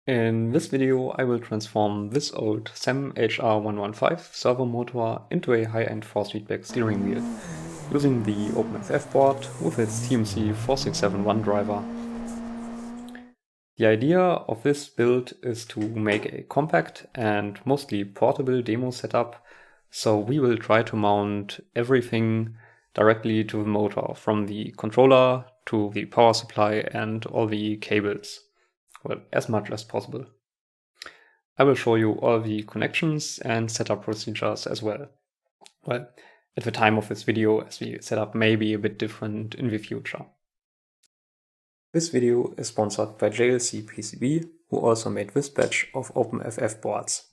In this video, I will transform this old SEM HR115 servo motor into a high-end force feedback steering wheel using the OpenFF board with its TMC 4671 driver. The idea of this build is to make a compact and mostly portable demo setup, so we will try to mount everything directly to the motor, from the controller to the power supply and all the cables. Well, as much as possible. I will show you all the connections and setup procedures as well. Well, at the time of this video, as the setup may be a bit different in the future. This video is sponsored by JLC PCB, who also made this batch of OpenFF boards.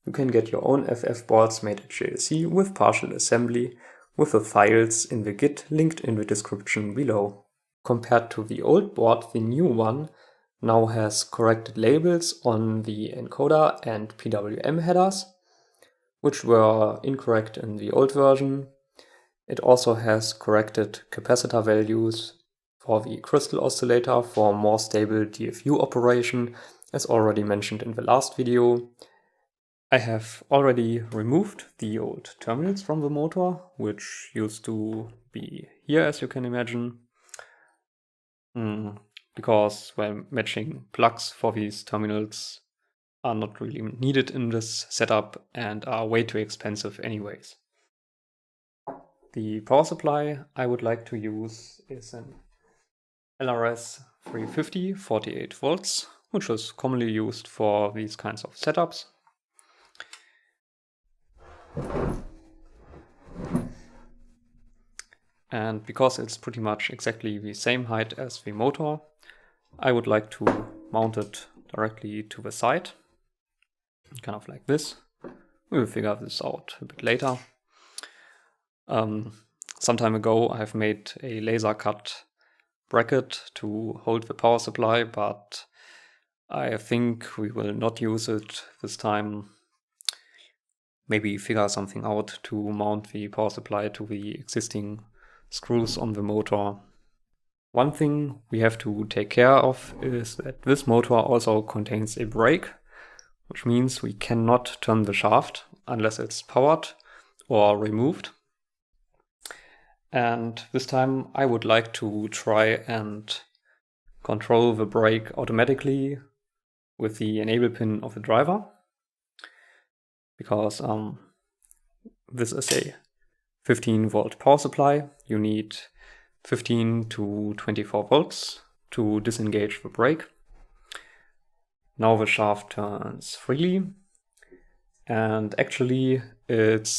You can get your own FF boards made at JLC with partial assembly, with the files in the Git linked in the description below. Compared to the old board, the new one now has corrected labels on the encoder and PWM headers, which were incorrect in the old version. It also has corrected capacitor values for the crystal oscillator for more stable DFU operation, as already mentioned in the last video. I have already removed the old terminals from the motor, which used to be here, as you can imagine. Because matching plugs for these terminals are not really needed in this setup and are way too expensive anyways. The power supply I would like to use is an LRS 350 48 volts, which is commonly used for these kinds of setups. And because it's pretty much exactly the same height as the motor, I would like to mount it directly to the side, kind of like this. We will figure this out a bit later. Some time ago I've made a laser cut bracket to hold the power supply, but I think we will not use it this time. Maybe figure something out to mount the power supply to the existing screws on the motor. One thing we have to take care of is that this motor also contains a brake, which means we cannot turn the shaft unless it's powered or removed. And this time I would like to try and control the brake automatically with the enable pin of the driver, because this is a 15-volt power supply. You need 15 to 24 volts to disengage the brake. Now the shaft turns freely, and actually it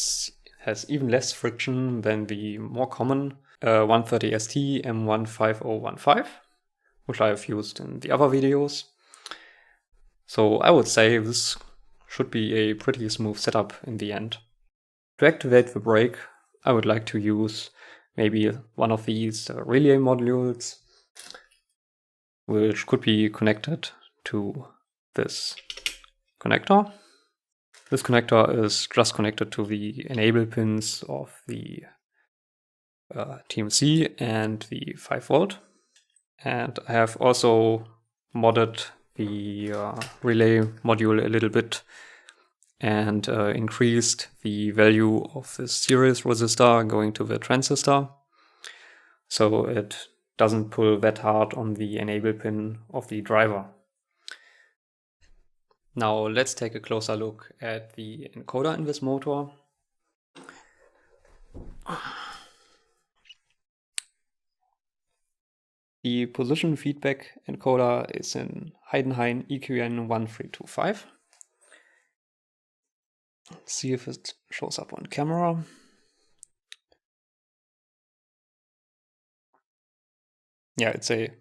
has even less friction than the more common 130ST M15015, which I have used in the other videos. So I would say this should be a pretty smooth setup in the end. To activate the brake, I would like to use maybe one of these relay modules, which could be connected to this connector. This connector is just connected to the enable pins of the TMC and the 5V. And I have also modded the relay module a little bit and increased the value of the series resistor going to the transistor, so it doesn't pull that hard on the enable pin of the driver. Now let's take a closer look at the encoder in this motor. The position feedback encoder is in Heidenhain EQN1325. Let's see if it shows up on camera. Yeah, it's a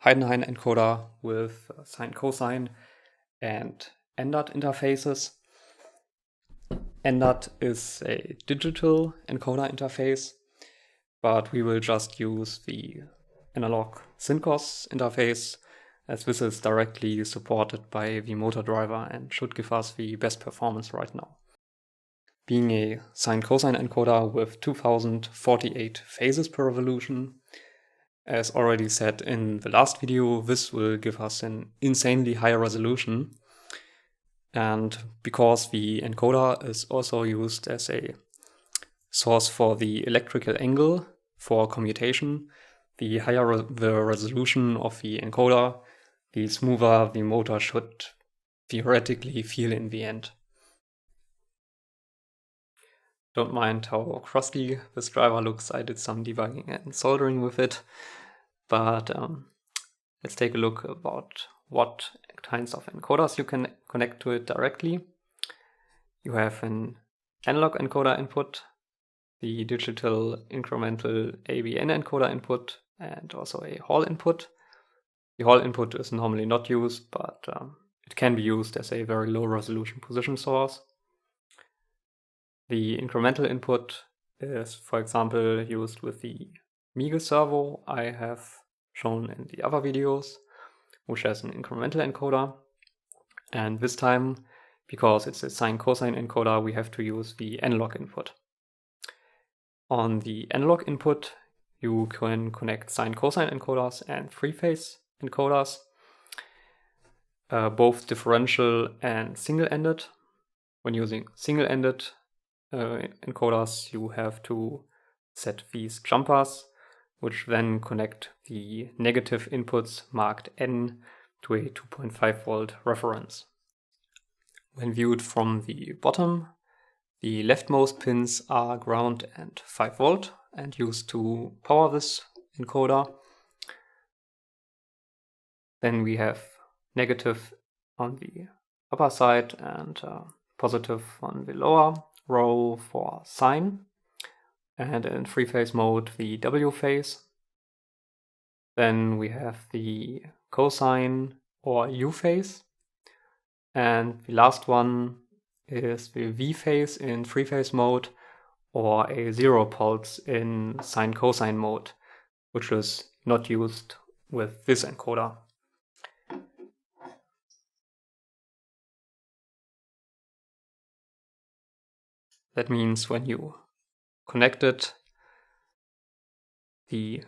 Heidenhain encoder with sine cosine and NDAT interfaces. NDAT is a digital encoder interface, but we will just use the analog SYNCOS interface, as this is directly supported by the motor driver and should give us the best performance right now. Being a sine cosine encoder with 2048 phases per revolution, As already said in the last video, this will give us an insanely high resolution. And because the encoder is also used as a source for the electrical angle for commutation, the higher the resolution of the encoder, the smoother the motor should theoretically feel in the end. Don't mind how crusty this driver looks. I did some debugging and soldering with it. But let's take a look about what kinds of encoders you can connect to it directly. You have an analog encoder input, the digital incremental ABN encoder input, and also a Hall input. The Hall input is normally not used, but it can be used as a very low resolution position source. The incremental input is, for example, used with the Miege servo I have shown in the other videos, which has an incremental encoder. And this time, because it's a sine-cosine encoder, we have to use the analog input. On the analog input, you can connect sine-cosine encoders and three-phase encoders, both differential and single-ended. When using single-ended encoders, you have to set these jumpers, which then connect the negative inputs marked N to a 2.5 volt reference. When viewed from the bottom, the leftmost pins are ground and 5 volt and used to power this encoder. Then we have negative on the upper side and positive on the lower row for sine. And in three-phase mode, the W phase. Then we have the cosine or U phase. And the last one is the V phase in three-phase mode, or a zero pulse in sine-cosine mode, which is not used with this encoder. That means when you connect it, the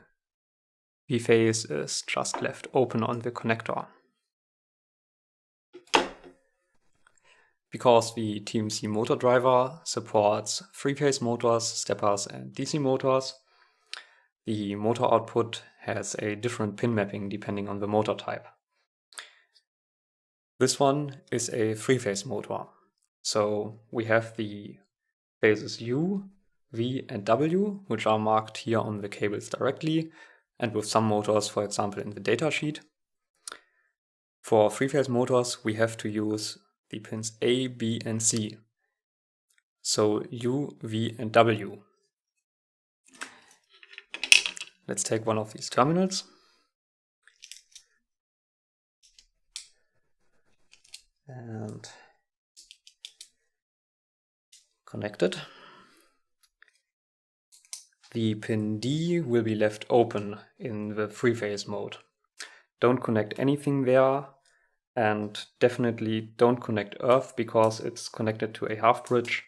V phase is just left open on the connector. Because the TMC motor driver supports three-phase motors, steppers, and DC motors, the motor output has a different pin mapping depending on the motor type. This one is a three-phase motor. So we have the phases U, V, and W, which are marked here on the cables directly, and with some motors, for example, in the datasheet. For three-phase motors, we have to use the pins A, B, and C. So U, V, and W. Let's take one of these terminals. And connect it. The pin D will be left open in the three-phase mode. Don't connect anything there, and definitely don't connect earth because it's connected to a half bridge.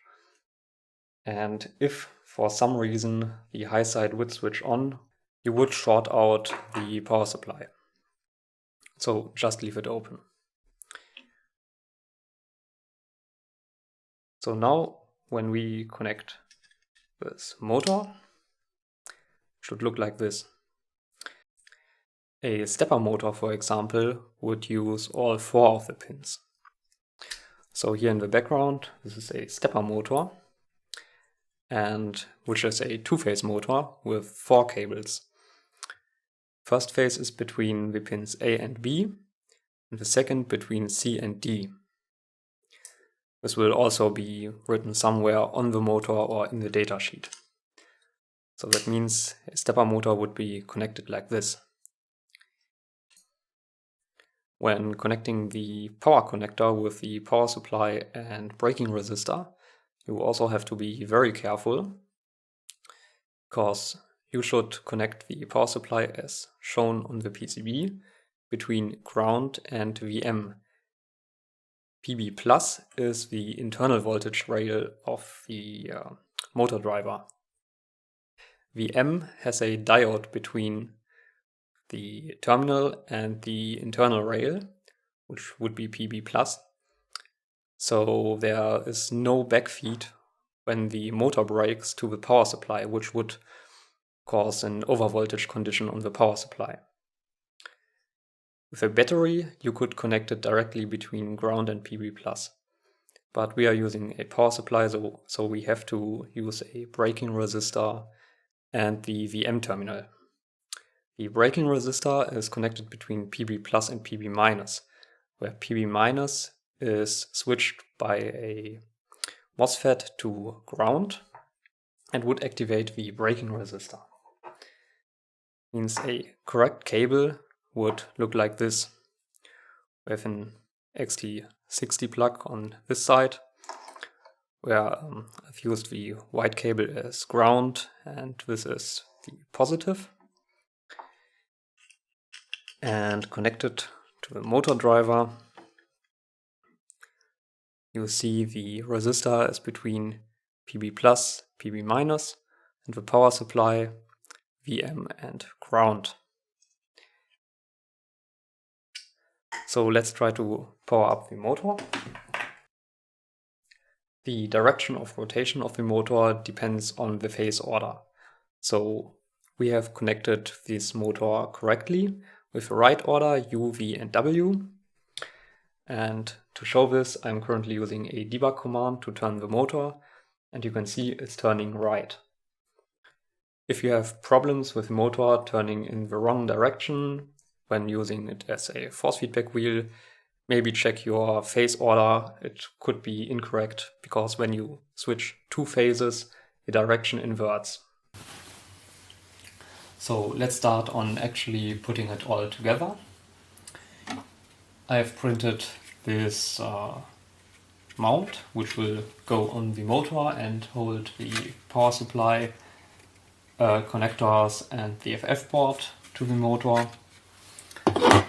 And if for some reason the high side would switch on, you would short out the power supply. So just leave it open. So now when we connect this motor, it should look like this. A stepper motor, for example, would use all 4 of the pins. So here in the background, this is a stepper motor, and which is a two-phase motor with 4 cables. First phase is between the pins A and B, and the second between C and D. This will also be written somewhere on the motor or in the datasheet. So that means a stepper motor would be connected like this. When connecting the power connector with the power supply and braking resistor, you also have to be very careful, because you should connect the power supply as shown on the PCB between ground and VM. PB plus is the internal voltage rail of the motor driver. VM has a diode between the terminal and the internal rail, which would be PB+. So there is no backfeed when the motor breaks to the power supply, which would cause an overvoltage condition on the power supply. With a battery, you could connect it directly between ground and PB+. But we are using a power supply, so we have to use a braking resistor and the VM terminal. The braking resistor is connected between PB+ and PB-, where PB- is switched by a MOSFET to ground and would activate the braking resistor. Means a correct cable would look like this. We have an XT60 plug on this side, where I've used the white cable as ground, and this is the positive. And connected to the motor driver, you see the resistor is between PB+, PB-, and the power supply, VM and ground. So let's try to power up the motor. The direction of rotation of the motor depends on the phase order. So we have connected this motor correctly with the right order U, V and W. And to show this, I'm currently using a debug command to turn the motor, and you can see it's turning right. If you have problems with the motor turning in the wrong direction when using it as a force feedback wheel, maybe check your phase order. It could be incorrect because when you switch two phases, the direction inverts. So let's start on actually putting it all together. I have printed this mount, which will go on the motor and hold the power supply, connectors and the FF board to the motor.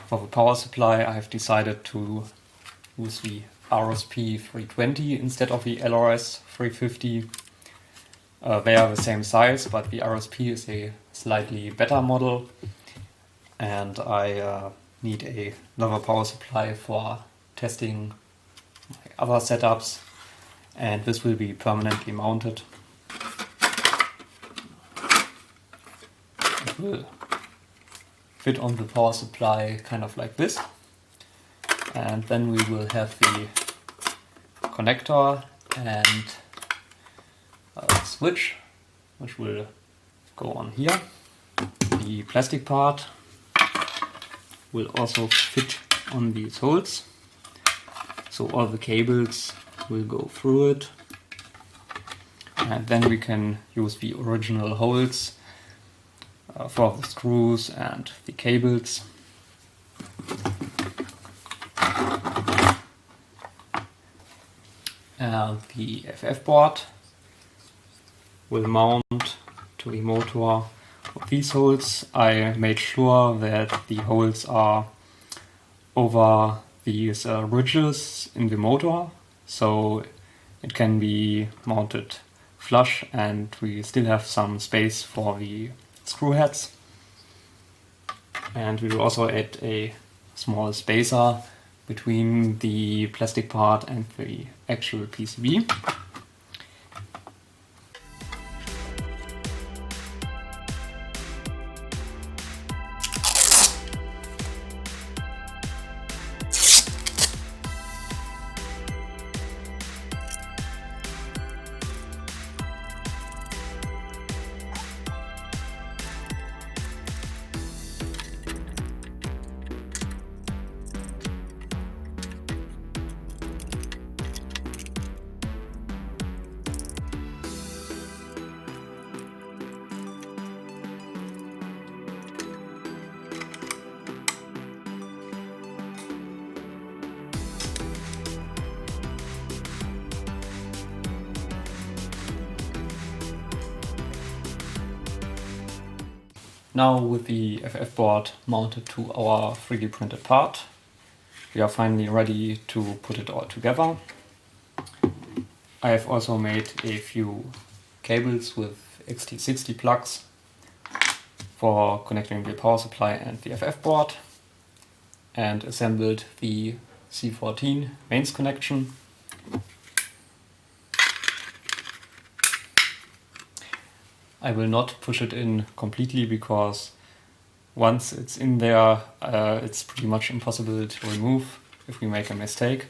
For the power supply, I have decided to use the RSP 320 instead of the LRS 350. They are the same size, but the RSP is a slightly better model, and I need another power supply for testing my other setups, and this will be permanently mounted. It will fit on the power supply kind of like this, and then we will have the connector and a switch which will go on here. The plastic part will also fit on these holes, so all the cables will go through it, and then we can use the original holes for the screws and the cables. And the FF board will mount to the motor with these holes. I made sure that the holes are over these ridges in the motor, so it can be mounted flush and we still have some space for the screw heads. And we will also add a small spacer between the plastic part and the actual PCB. Now with the FF board mounted to our 3D printed part, we are finally ready to put it all together. I have also made a few cables with XT60 plugs for connecting the power supply and the FF board, and assembled the C14 mains connection. I will not push it in completely because once it's in there, it's pretty much impossible to remove if we make a mistake.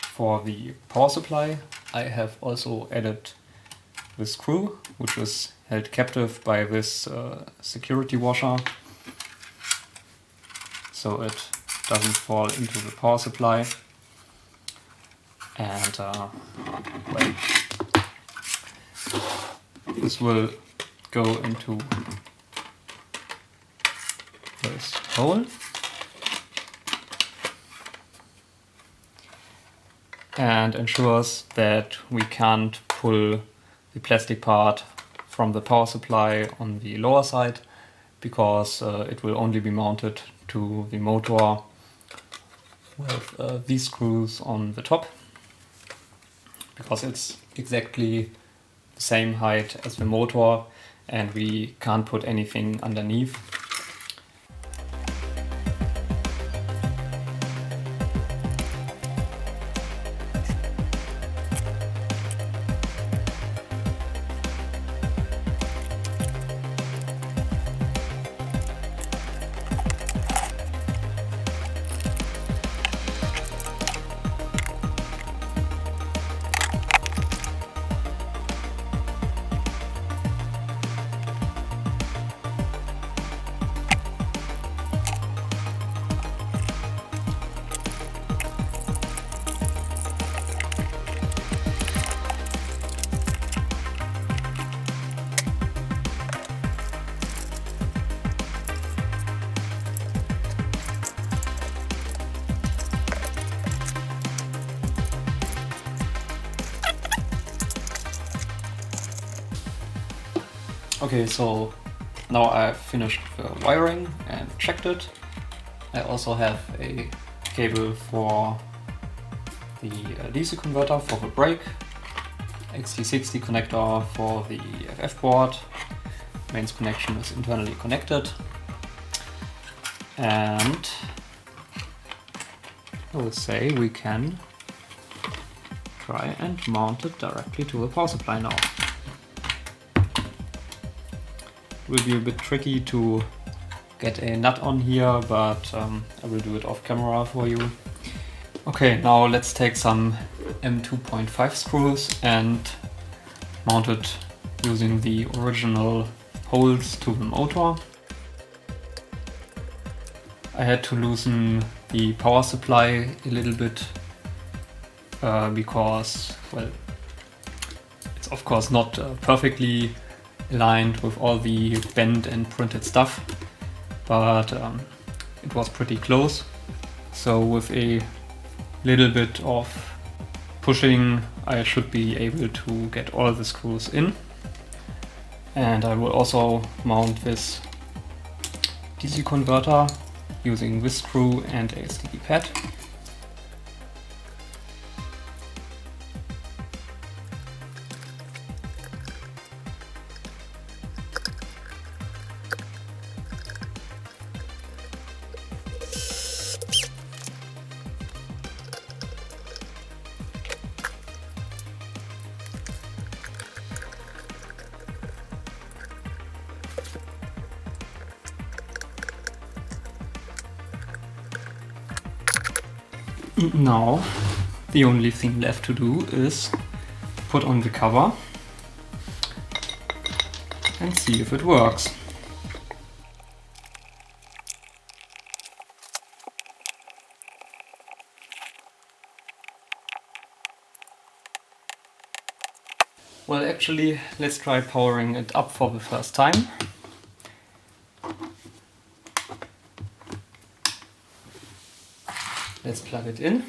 For the power supply, I have also added this screw, which was held captive by this security washer, so it doesn't fall into the power supply. And well, this will go into this hole. And ensures that we can't pull the plastic part from the power supply on the lower side, because it will only be mounted to the motor with these screws on the top, because it's exactly the same height as the motor and we can't put anything underneath. Okay, so now I've finished the wiring and checked it. I also have a cable for the DC converter for the brake, XT60 connector for the FF board, mains connection is internally connected, and I would say we can try and mount it directly to the power supply now. Will be a bit tricky to get a nut on here, but I will do it off camera for you. Okay, now let's take some M2.5 screws and mount it using the original holes to the motor. I had to loosen the power supply a little bit because, well, it's of course not perfectly aligned with all the bent and printed stuff, but it was pretty close. So with a little bit of pushing, I should be able to get all the screws in. And I will also mount this DC converter using this screw and a sticky pad. Now the only thing left to do is put on the cover and see if it works. Well, actually, let's try powering it up for the first time. Let's plug it in.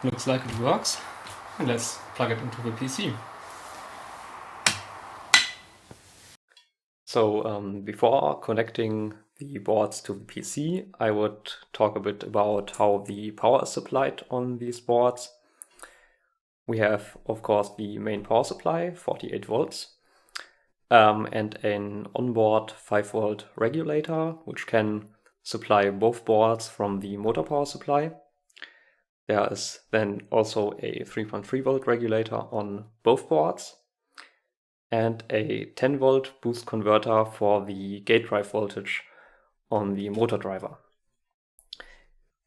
Looks like it works. And let's plug it into the PC. Before connecting the boards to the PC, I would talk a bit about how the power is supplied on these boards. We have, of course, the main power supply, 48 volts, and an onboard 5-volt regulator, which can supply both boards from the motor power supply. There is then also a 3.3-volt regulator on both boards, and a 10-volt boost converter for the gate drive voltage on the motor driver.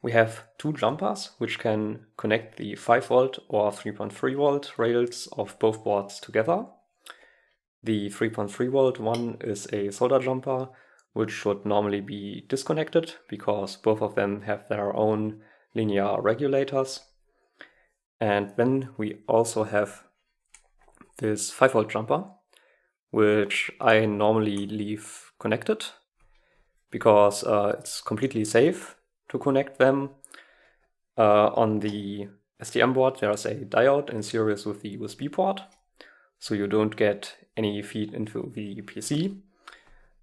We have two jumpers which can connect the 5-volt or 3.3-volt rails of both boards together. The 3.3-volt one is a solder jumper, which should normally be disconnected because both of them have their own linear regulators. And then we also have this 5-volt jumper, which I normally leave connected because it's completely safe to connect them. On the STM board there's a diode in series with the USB port, so you don't get any feed into the PC.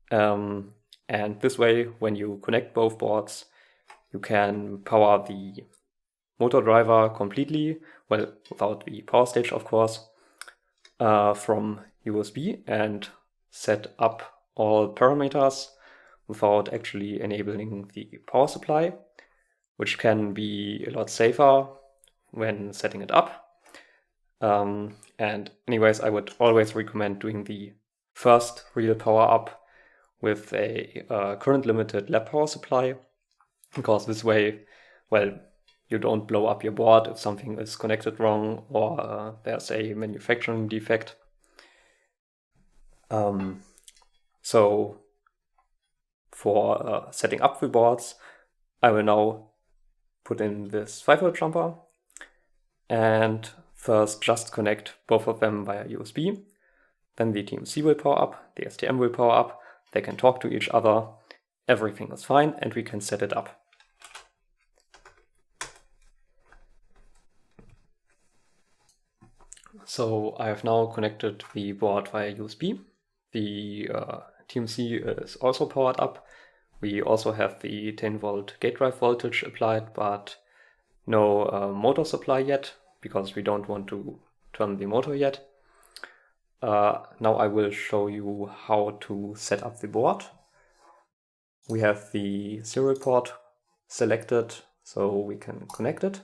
And this way, when you connect both boards, you can power the motor driver completely, well, without the power stage of course, from USB and set up all parameters without actually enabling the power supply, which can be a lot safer when setting it up. And anyways, I would always recommend doing the first real power up with a current limited lab power supply, because this way, well, you don't blow up your board if something is connected wrong or there's a manufacturing defect. So for setting up the boards, I will now put in this 5-volt jumper and first just connect both of them via USB. Then the TMC will power up, the STM will power up, they can talk to each other, everything is fine, and we can set it up. So I have now connected the board via USB. The TMC is also powered up. We also have the 10-volt gate drive voltage applied, but no motor supply yet, because we don't want to turn the motor yet. Now I will show you how to set up the board. We have the serial port selected, so we can connect it.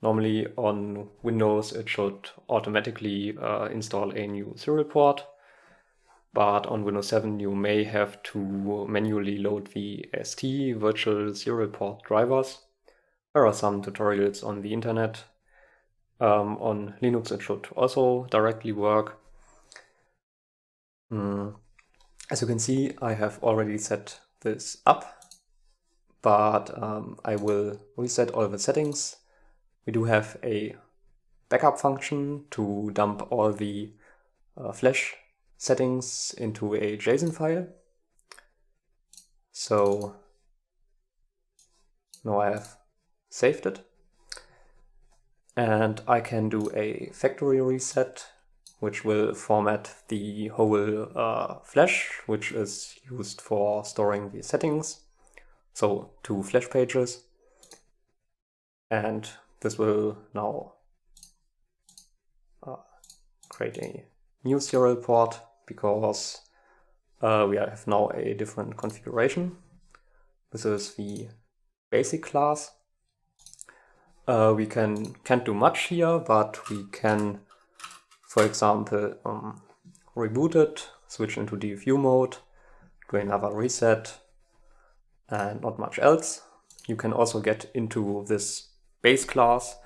Normally on Windows it should automatically install a new serial port, but on Windows 7 you may have to manually load the ST virtual serial port drivers. There are some tutorials on the internet. On Linux it should also directly work. As you can see, I have already set this up, but I will reset all the settings. We do have a backup function to dump all the flash settings into a JSON file. So now I have saved it. And I can do a factory reset, which will format the whole flash, which is used for storing the settings. So 2 flash pages. And this will now create a new serial port because we have now a different configuration. This is the basic class. We can't do much here, but we can, for example, reboot it, switch into DFU mode, do another reset, and not much else. You can also get into this base class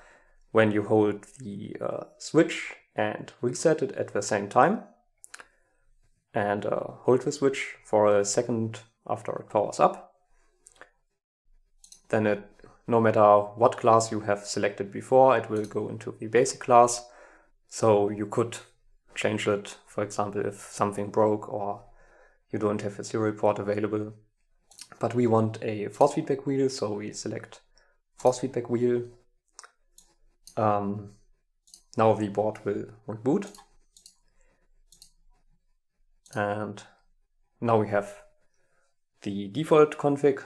when you hold the switch and reset it at the same time, and hold the switch for a second after it powers up. Then no matter what class you have selected before, it will go into the basic class. So you could change it, for example, if something broke or you don't have a serial port available. But we want a force feedback wheel, so we select force feedback wheel. Now the board will reboot. And now we have the default config.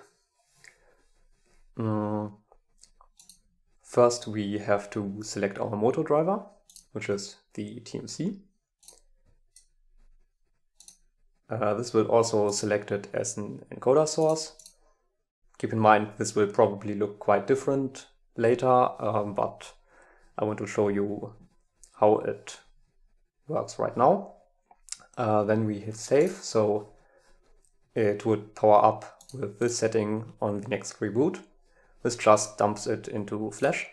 First we have to select our motor driver, which is the TMC. This will also select it as an encoder source. Keep in mind this will probably look quite different later, but I want to show you how it works right now. Then we hit save, so it would power up with this setting on the next reboot. This just dumps it into Flash.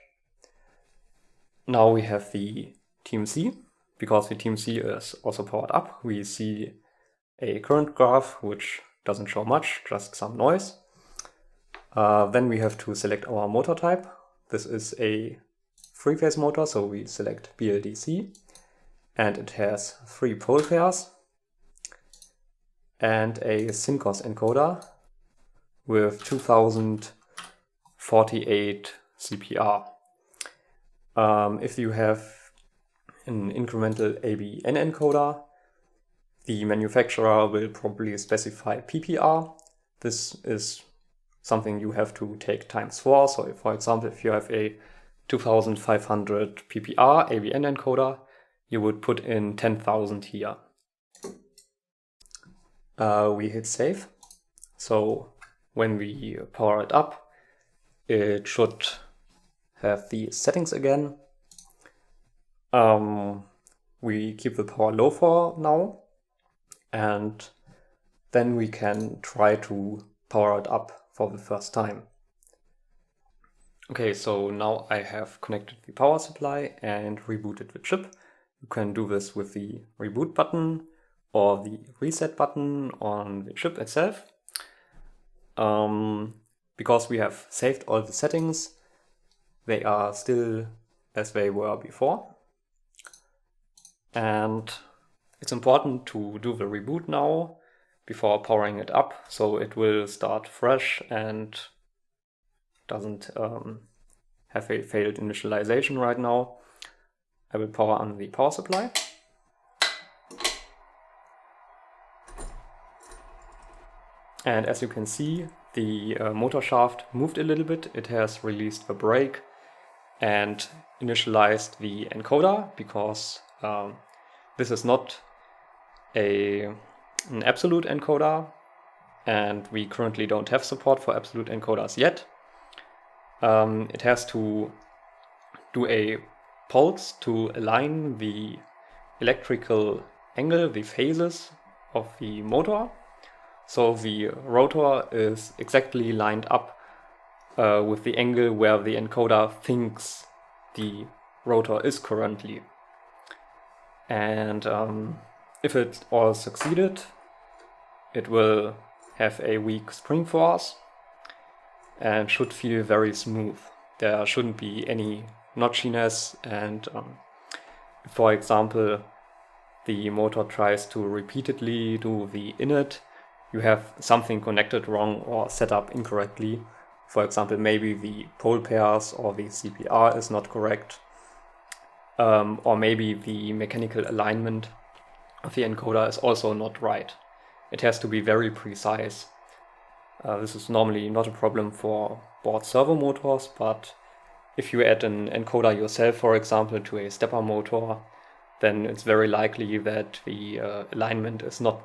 Now we have the TMC. Because the TMC is also powered up, we see a current graph which doesn't show much, just some noise. Then we have to select our motor type. This is a 3-phase motor, so we select BLDC, and it has 3 pole pairs and a Syncos encoder with 2048 CPR. If you have an incremental ABN encoder, the manufacturer will probably specify PPR. This is something you have to take times 4. So for example, if you have a 2500 PPR ABN encoder, you would put in 10,000 here. We hit save. So when we power it up, it should have the settings again. We keep the power low for now, and then we can try to power it up for the first time. Okay, so now I have connected the power supply and rebooted the chip. You can do this with the reboot button or the reset button on the chip itself. Because we have saved all the settings, they are still as they were before. And it's important to do the reboot now before powering it up, so it will start fresh and doesn't have a failed initialization right now. I will power on the power supply. And as you can see, the motor shaft moved a little bit. It has released the brake and initialized the encoder, because this is not an absolute encoder, and we currently don't have support for absolute encoders yet. It has to do a pulse to align the electrical angle, the phases of the motor. So the rotor is exactly lined up with the angle where the encoder thinks the rotor is currently. And if it all succeeded, it will have a weak spring force and should feel very smooth. There shouldn't be any notchiness, and if, for example, the motor tries to repeatedly do the init, you have something connected wrong or set up incorrectly. For example, maybe the pole pairs or the CPR is not correct, or maybe the mechanical alignment of the encoder is also not right. It has to be very precise. This is normally not a problem for board servo motors, but if you add an encoder yourself, for example, to a stepper motor, then it's very likely that the alignment is not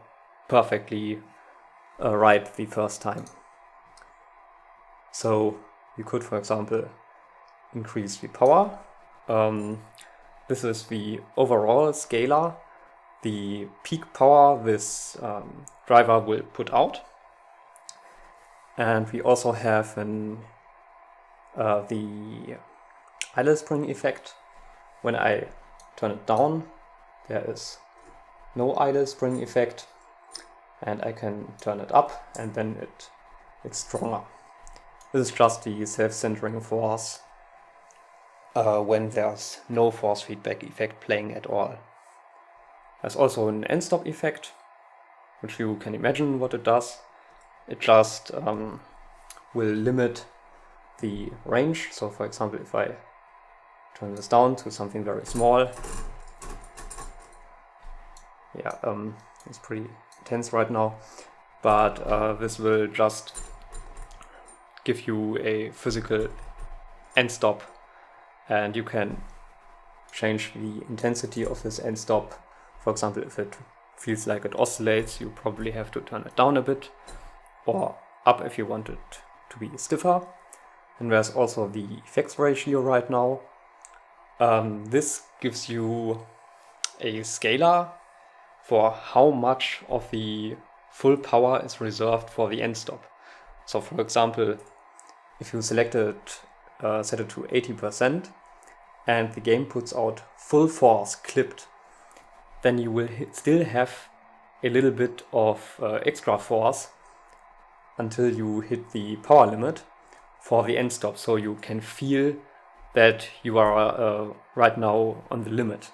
perfectly right the first time. So you could, for example, increase the power. This is the overall scalar, the peak power this driver will put out. And we also have the idle spring effect. When I turn it down, there is no idle spring effect, and I can turn it up, and then it's stronger. This is just the self-centering force when there's no force feedback effect playing at all. There's also an end-stop effect, which you can imagine what it does. It just will limit the range. So for example, if I turn this down to something very small, yeah, it's pretty tense right now, but this will just give you a physical end stop, and you can change the intensity of this end stop. For example, if it feels like it oscillates, you probably have to turn it down a bit, or up if you want it to be stiffer. And there's also the effects ratio right now. This gives you a scalar for how much of the full power is reserved for the end stop. So for example, if you select it, set it to 80%, and the game puts out full force clipped, then you will still have a little bit of extra force until you hit the power limit for the end stop, so you can feel that you are right now on the limit.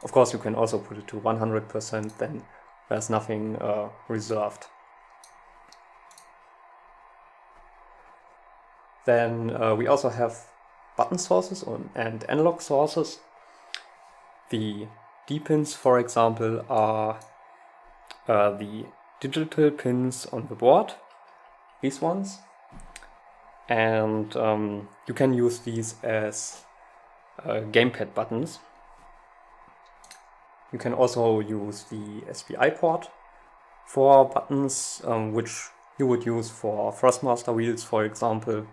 Of course, you can also put it to 100%, then there's nothing reserved. Then we also have button sources and analog sources. The D pins, for example, are the digital pins on the board, these ones. And you can use these as gamepad buttons. You can also use the SPI port for buttons, which you would use for Thrustmaster wheels, for example.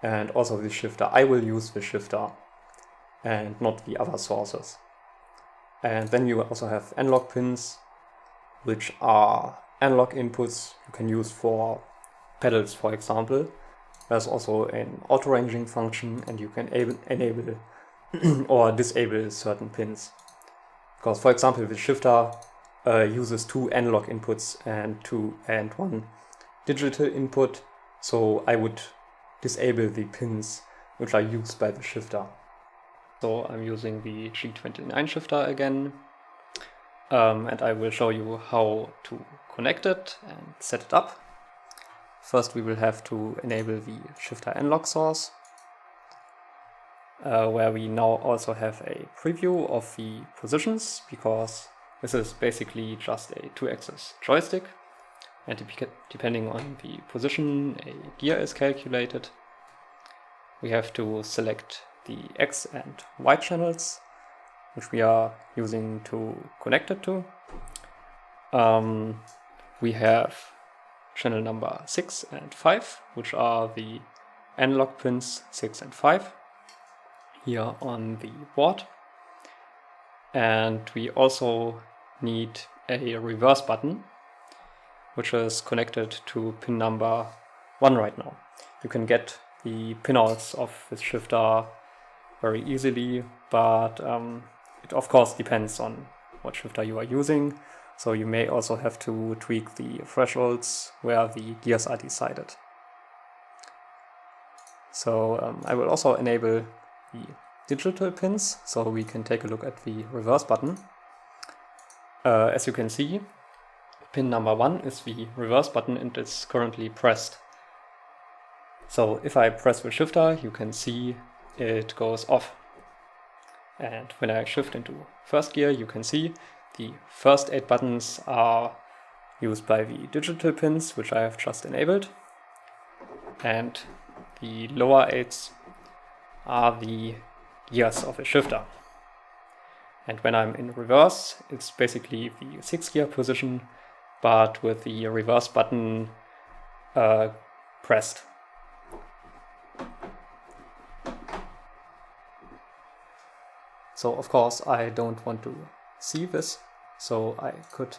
And also the shifter. I will use the shifter and not the other sources. And then you also have analog pins, which are analog inputs you can use for pedals, for example. There's also an auto-ranging function, and you can enable or disable certain pins. Because, for example, the shifter uses 2 analog inputs and 1 digital input, so I would disable the pins which are used by the shifter. So I'm using the G29 shifter again, and I will show you how to connect it and set it up. First we will have to enable the shifter analog source, where we now also have a preview of the positions, because this is basically just a 2-axis joystick, and depending on the position a gear is calculated. We have to select the X and Y channels, which we are using to connect it to. We have channel number 6 and 5, which are the analog pins 6 and 5 here on the board. And we also need a reverse button, which is connected to pin number 1 right now. You can get the pinouts of this shifter very easily, but it of course depends on what shifter you are using. So you may also have to tweak the thresholds where the gears are decided. So I will also enable the digital pins, so we can take a look at the reverse button. As you can see, pin number 1 is the reverse button and it's currently pressed. So if I press the shifter, you can see it goes off. And when I shift into first gear, you can see the first 8 buttons are used by the digital pins, which I have just enabled. And the lower 8s are the gears of the shifter. And when I'm in reverse, it's basically the 6th gear position, but with the reverse button pressed. So of course I don't want to see this, so I could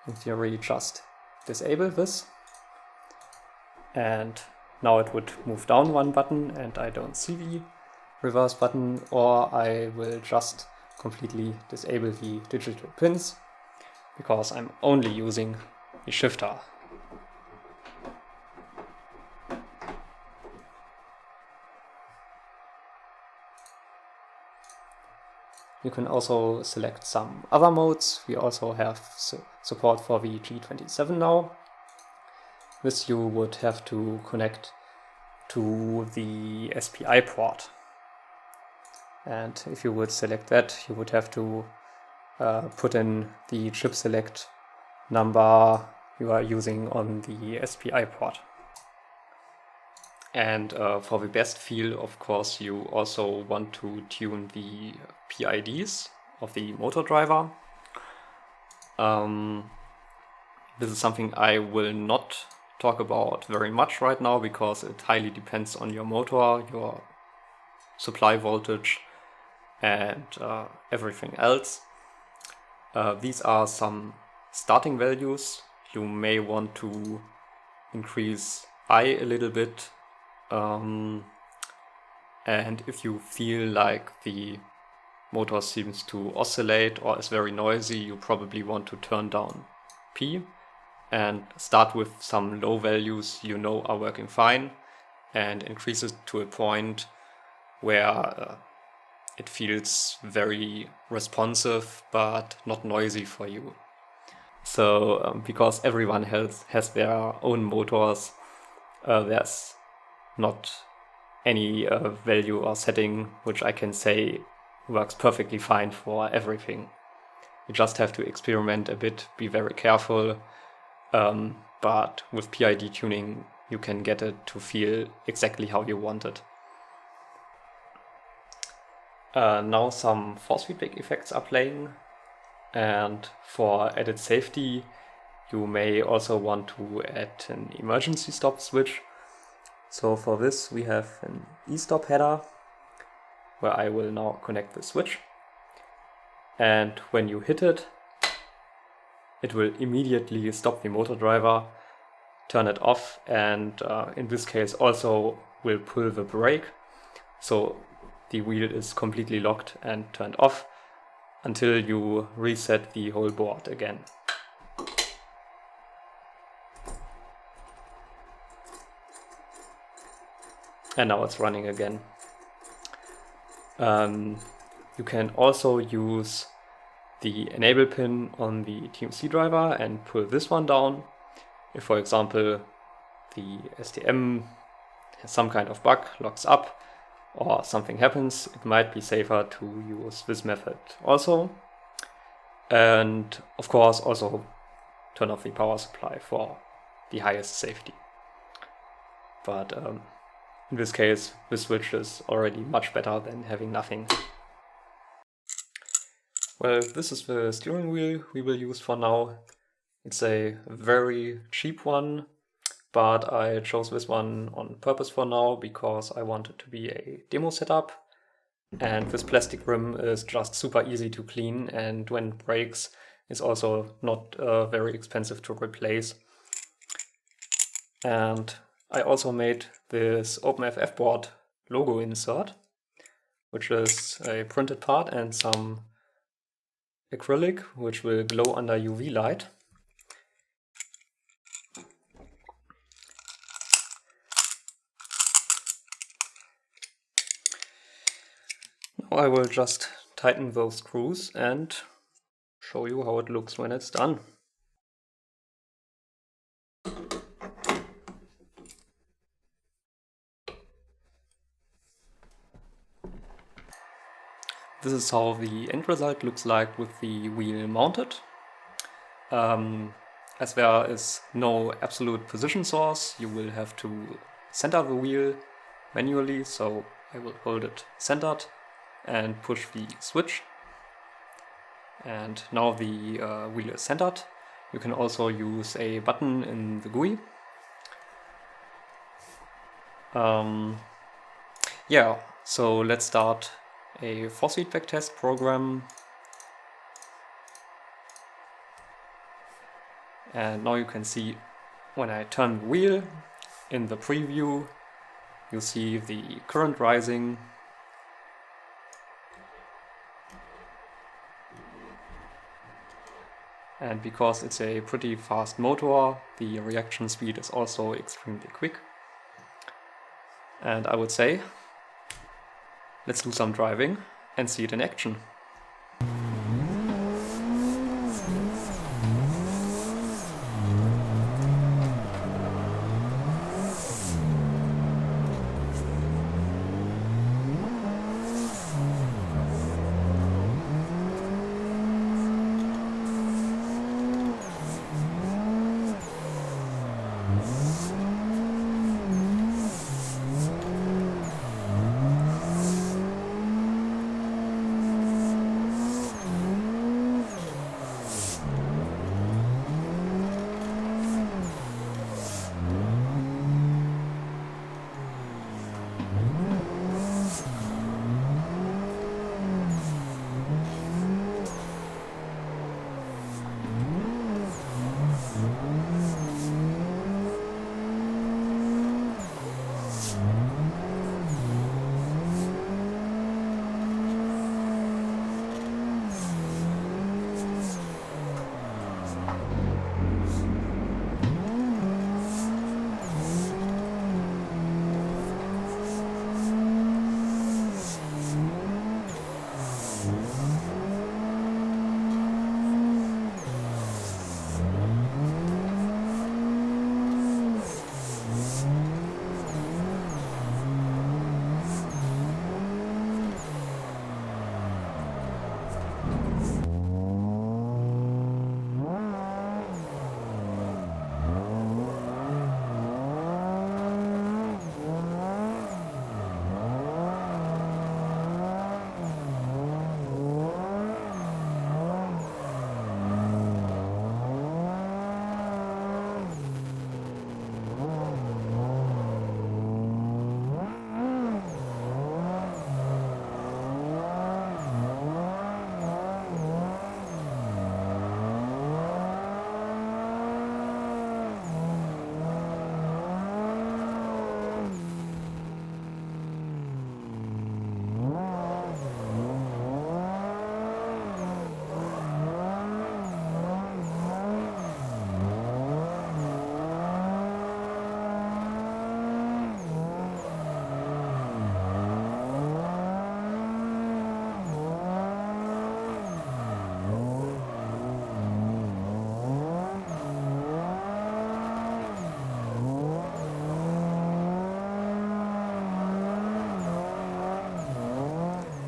in theory just disable this. And now it would move down 1 button and I don't see the reverse button, or I will just completely disable the digital pins because I'm only using the shifter. You can also select some other modes. We also have support for the G27 now. This you would have to connect to the SPI port. And if you would select that, you would have to put in the chip select number you are using on the SPI port. And for the best feel, of course, you also want to tune the PIDs of the motor driver. This is something I will not talk about very much right now because it highly depends on your motor, your supply voltage, and everything else. These are some starting values. You may want to increase I a little bit. And if you feel like the motor seems to oscillate or is very noisy, you probably want to turn down P and start with some low values you know are working fine and increase it to a point where it feels very responsive but not noisy for you. So because everyone has their own motors, there's not any value or setting which I can say works perfectly fine for everything. You just have to experiment a bit, be very careful, but with PID tuning you can get it to feel exactly how you want it. Now some force feedback effects are playing, and for added safety you may also want to add an emergency stop switch. So for this we have an e-stop header where I will now connect the switch, and when you hit it, it will immediately stop the motor driver, turn it off, and in this case also will pull the brake, so the wheel is completely locked and turned off until you reset the whole board again. And now it's running again. You can also use the enable pin on the TMC driver and pull this one down. If, for example, the STM has some kind of bug, locks up, or something happens, it might be safer to use this method also. And of course also turn off the power supply for the highest safety. But in this case, this switch is already much better than having nothing. Well, this is the steering wheel we will use for now. It's a very cheap one, but I chose this one on purpose for now because I want it to be a demo setup. And this plastic rim is just super easy to clean, and when it breaks, it's also not very expensive to replace. And I also made this OpenFF board logo insert, which is a printed part and some acrylic, which will glow under UV light. Now I will just tighten those screws and show you how it looks when it's done. This is how the end result looks like with the wheel mounted. As there is no absolute position source, you will have to center the wheel manually, so I will hold it centered and push the switch. And now the wheel is centered. You can also use a button in the GUI. Yeah, so let's start a force feedback test program. And now you can see when I turn the wheel in the preview, you see the current rising. And because it's a pretty fast motor, the reaction speed is also extremely quick. And I would say, let's do some driving and see it in action.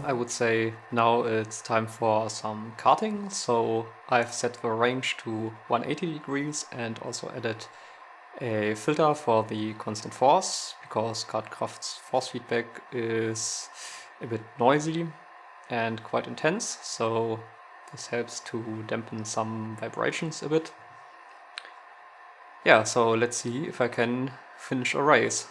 I would say now it's time for some karting. So I've set the range to 180 degrees and also added a filter for the constant force, because Kartkraft's force feedback is a bit noisy and quite intense, so this helps to dampen some vibrations a bit. Yeah, so let's see if I can finish a race.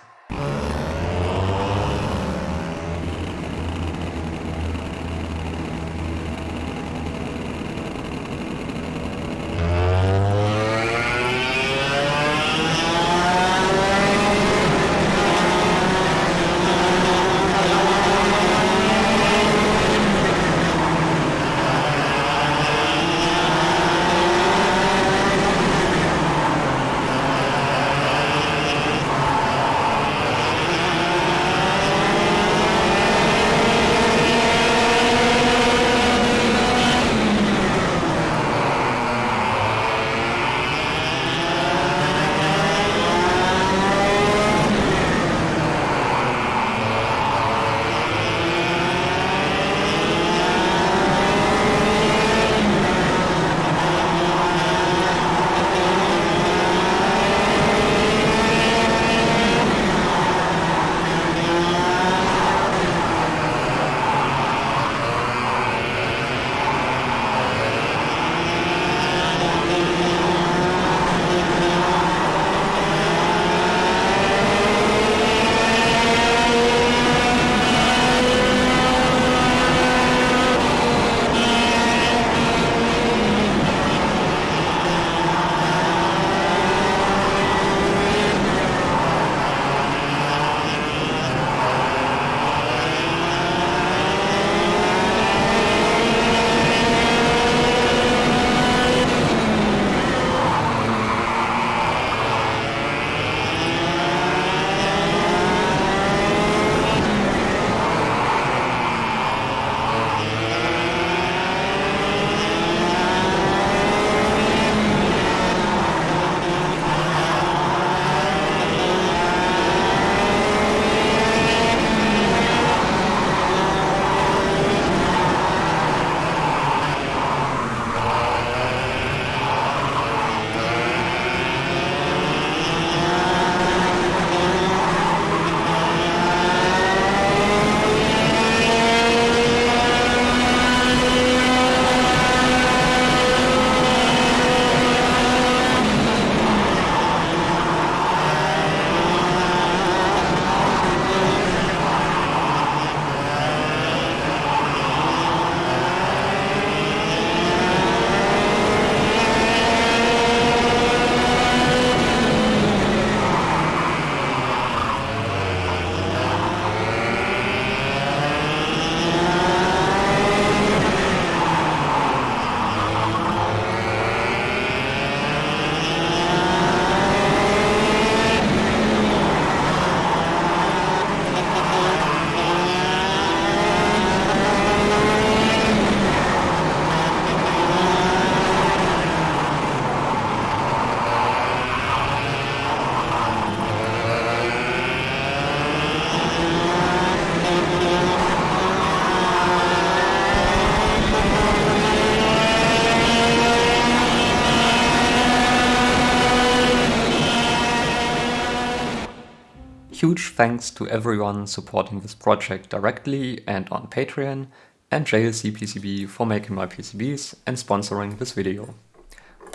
Huge thanks to everyone supporting this project directly and on Patreon, and JLC PCB for making my PCBs and sponsoring this video.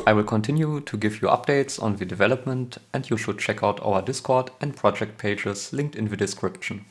I will continue to give you updates on the development, and you should check out our Discord and project pages linked in the description.